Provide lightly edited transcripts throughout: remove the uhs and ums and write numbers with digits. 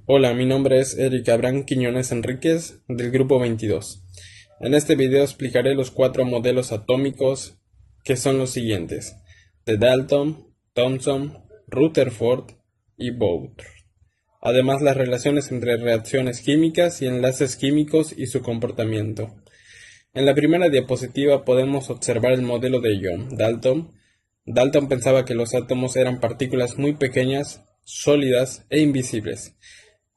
Hola, mi nombre es Eric Abraham Quiñones Enríquez del grupo 22. En este video explicaré los cuatro modelos atómicos que son los siguientes: de Dalton, Thomson, Rutherford y Bohr. Además, las relaciones entre reacciones químicas y enlaces químicos y su comportamiento. En la primera diapositiva podemos observar el modelo de John Dalton. Dalton pensaba que los átomos eran partículas muy pequeñas, sólidas e invisibles,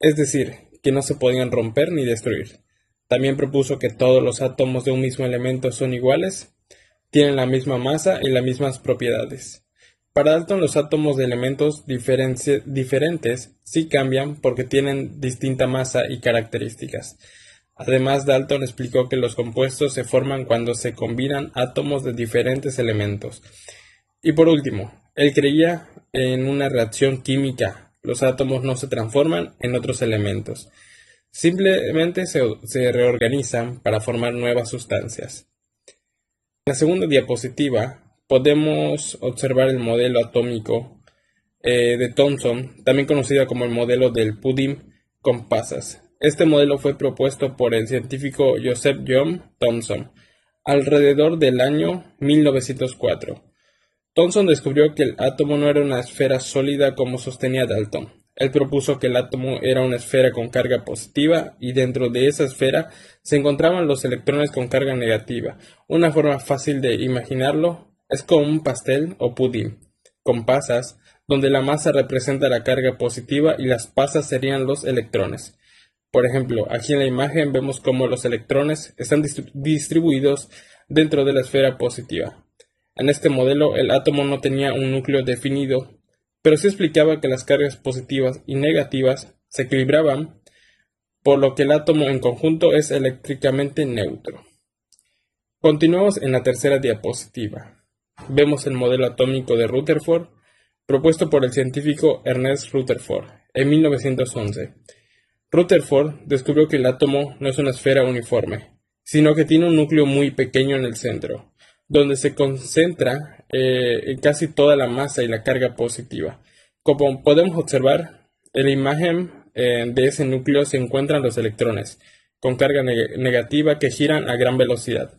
es decir, que no se podían romper ni destruir. También propuso que todos los átomos de un mismo elemento son iguales, tienen la misma masa y las mismas propiedades. Para Dalton, los átomos de elementos diferentes sí cambian porque tienen distinta masa y características. Además, Dalton explicó que los compuestos se forman cuando se combinan átomos de diferentes elementos. Y por último, él creía en una reacción química. Los átomos no se transforman en otros elementos, simplemente se reorganizan para formar nuevas sustancias. En la segunda diapositiva podemos observar el modelo atómico de Thomson, también conocido como el modelo del pudding con pasas. Este modelo fue propuesto por el científico Joseph John Thomson alrededor del año 1904. Thomson descubrió que el átomo no era una esfera sólida como sostenía Dalton. Él propuso que el átomo era una esfera con carga positiva y dentro de esa esfera se encontraban los electrones con carga negativa. Una forma fácil de imaginarlo es como un pastel o pudín con pasas, donde la masa representa la carga positiva y las pasas serían los electrones. Por ejemplo, aquí en la imagen vemos cómo los electrones están distribuidos dentro de la esfera positiva. En este modelo, el átomo no tenía un núcleo definido, pero sí explicaba que las cargas positivas y negativas se equilibraban, por lo que el átomo en conjunto es eléctricamente neutro. Continuamos en la tercera diapositiva. Vemos el modelo atómico de Rutherford, propuesto por el científico Ernest Rutherford en 1911. Rutherford descubrió que el átomo no es una esfera uniforme, sino que tiene un núcleo muy pequeño en el centro, donde se concentra casi toda la masa y la carga positiva. Como podemos observar, en la imagen de ese núcleo se encuentran los electrones, con carga negativa que giran a gran velocidad.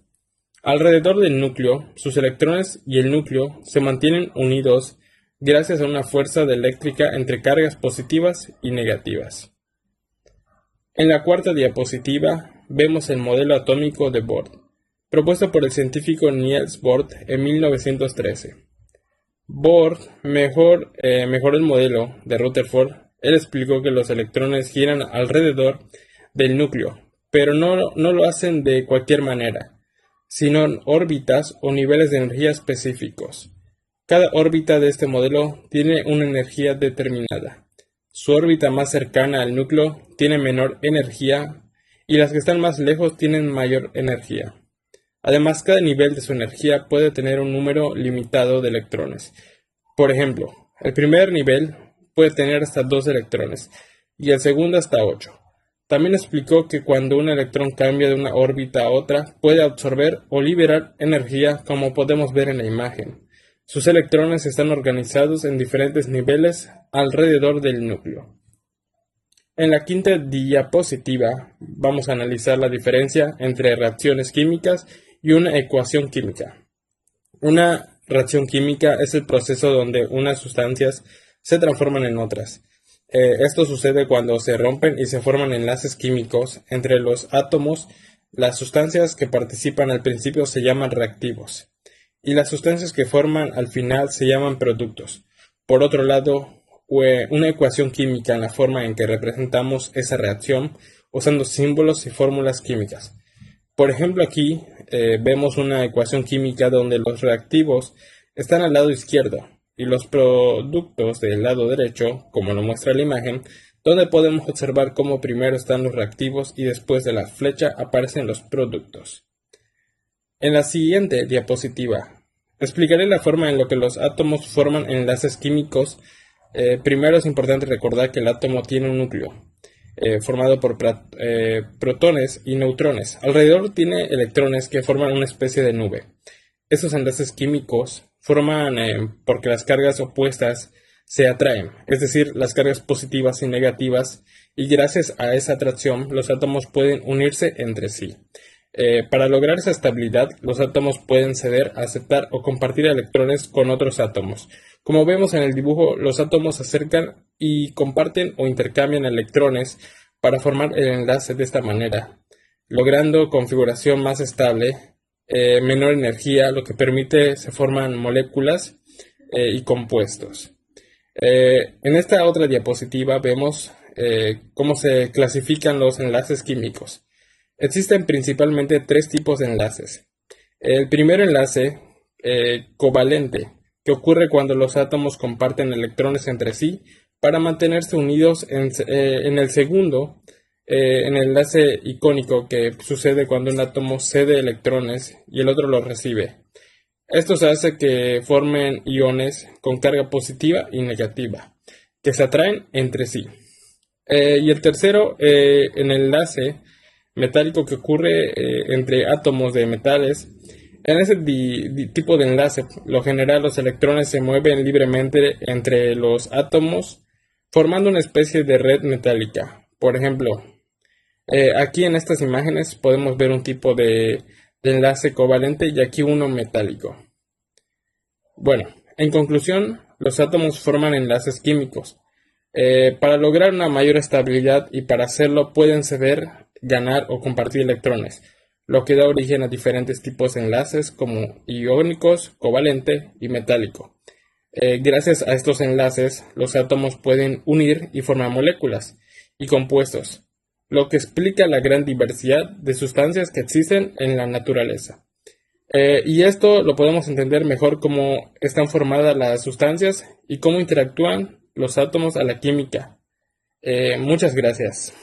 Alrededor del núcleo, sus electrones y el núcleo se mantienen unidos gracias a una fuerza eléctrica entre cargas positivas y negativas. En la cuarta diapositiva vemos el modelo atómico de Bohr, propuesto por el científico Niels Bohr en 1913. Bohr mejoró el modelo de Rutherford. Él explicó que los electrones giran alrededor del núcleo, pero no lo hacen de cualquier manera, sino en órbitas o niveles de energía específicos. Cada órbita de este modelo tiene una energía determinada. Su órbita más cercana al núcleo tiene menor energía y las que están más lejos tienen mayor energía. Además, cada nivel de su energía puede tener un número limitado de electrones. Por ejemplo, el primer nivel puede tener hasta 2 electrones y el segundo hasta 8. También explicó que cuando un electrón cambia de una órbita a otra, puede absorber o liberar energía, como podemos ver en la imagen. Sus electrones están organizados en diferentes niveles alrededor del núcleo. En la quinta diapositiva vamos a analizar la diferencia entre reacciones químicas y una ecuación química. Una reacción química es el proceso donde unas sustancias se transforman en otras. Esto sucede cuando se rompen y se forman enlaces químicos entre los átomos. Las sustancias que participan al principio se llaman reactivos y las sustancias que forman al final se llaman productos. Por otro lado, una ecuación química en la forma en que representamos esa reacción usando símbolos y fórmulas químicas. Por ejemplo, aquí vemos una ecuación química donde los reactivos están al lado izquierdo y los productos del lado derecho, como lo muestra la imagen, donde podemos observar cómo primero están los reactivos y después de la flecha aparecen los productos. En la siguiente diapositiva explicaré la forma en la que los átomos forman enlaces químicos. Primero es importante recordar que el átomo tiene un núcleo formado por protones y neutrones. Alrededor tiene electrones que forman una especie de nube. Estos enlaces químicos forman porque las cargas opuestas se atraen, es decir, las cargas positivas y negativas y gracias a esa atracción los átomos pueden unirse entre sí. Para lograr esa estabilidad, los átomos pueden ceder, aceptar o compartir electrones con otros átomos. Como vemos en el dibujo, los átomos se acercan y comparten o intercambian electrones para formar el enlace de esta manera, logrando configuración más estable, menor energía, lo que permite se forman moléculas y compuestos. En esta otra diapositiva vemos cómo se clasifican los enlaces químicos. Existen principalmente tres tipos de enlaces. El primer enlace, covalente, que ocurre cuando los átomos comparten electrones entre sí para mantenerse unidos. En el segundo, en el enlace icónico, que sucede cuando un átomo cede electrones y el otro los recibe. Esto se hace que formen iones con carga positiva y negativa, que se atraen entre sí. Y el tercero, en el enlace metálico que ocurre entre átomos de metales. En ese tipo de enlace, lo general, los electrones se mueven libremente entre los átomos, formando una especie de red metálica. Por ejemplo, aquí en estas imágenes podemos ver un tipo de enlace covalente y aquí uno metálico. Bueno, en conclusión, los átomos forman enlaces químicos. Para lograr una mayor estabilidad y para hacerlo pueden ceder, ganar o compartir electrones, lo que da origen a diferentes tipos de enlaces como iónicos, covalente y metálico. Gracias a estos enlaces, los átomos pueden unir y formar moléculas y compuestos, lo que explica la gran diversidad de sustancias que existen en la naturaleza. Y esto lo podemos entender mejor cómo están formadas las sustancias y cómo interactúan los átomos a la química. Muchas gracias.